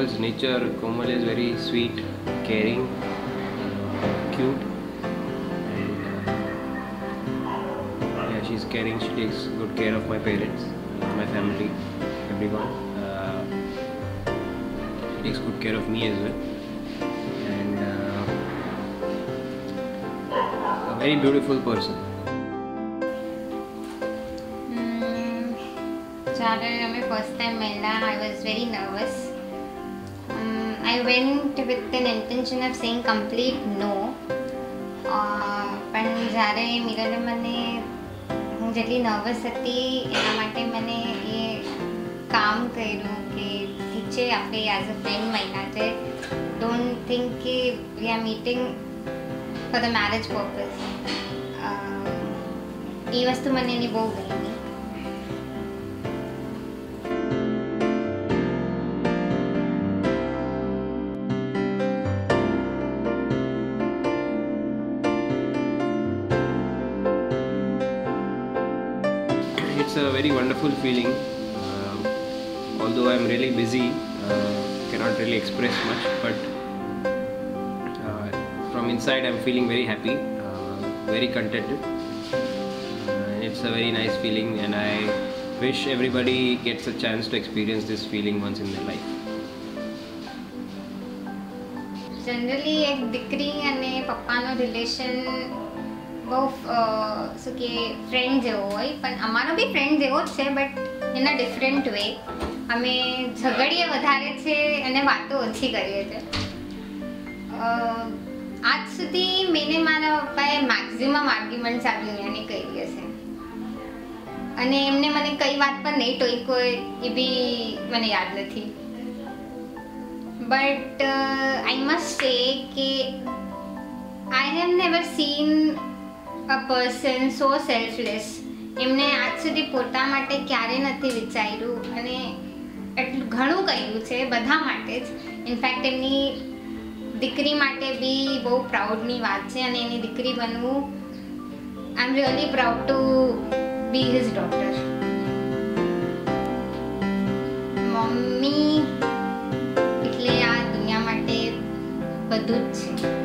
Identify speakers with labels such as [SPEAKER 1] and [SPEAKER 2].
[SPEAKER 1] towards nature. Komal is very sweet, caring, cute, and yeah, she's caring. She takes good care of my parents, my family, everyone. She takes good care of me as well, and a very beautiful person.
[SPEAKER 2] જ્યારે અમે first time મળ્યા, I was very nervous. I went with an intention of saying complete no. પણ જ્યારે મિરરે મને હું જેટલી nervous હતી એના માટે મને એ કામ કર્યું કે ઠીક છે આપણે એઝ અ ફ્રેન્ડ મળ્યા છે, ડોન્ટ થિંક કે we are meeting for the marriage purpose. એ વસ્તુ મને એની બહુ ગમી.
[SPEAKER 1] It's a very wonderful feeling. Although I'm really busy, cannot really express much, but from inside I'm feeling very happy, very contented. It's a very nice feeling, and I wish everybody gets a chance to experience this feeling once in their life.
[SPEAKER 2] Generally એક દીકરી અને પપ્પાનો relation બહુ શું કે friend જેવો હોય, પણ અમારો બી ફ્રેન્ડ જેવો જ છે, but in a different way. અમે ઝઘડીએ વધારે છે અને વાતો ઓછી કરીએ છીએ. આજ સુધી મેને મારા પપ્પાએ મેક્સિમમ આર્ગ્યુમેન્ટ્સ આ દુનિયાની કરી હશે, અને એમને મને કઈ વાત પર નહીં ટોક્યો હોય એ બી મને યાદ નથી. બટ આઈ મસ્ટ સે કે I have never scene a person so selfless. એમને આજ સુધી પોતા માટે ક્યારે નથી વિચાર્યું, અને એટલું ઘણું કર્યું છે બધા માટે જ. ઇનફેક્ટ એમની દીકરી માટે બી બહુ પ્રાઉડની વાત છે, અને એની દીકરી બનવું, I am really proud to be his daughter. મમ્મી એટલે આ દુનિયા માટે બધું જ છે.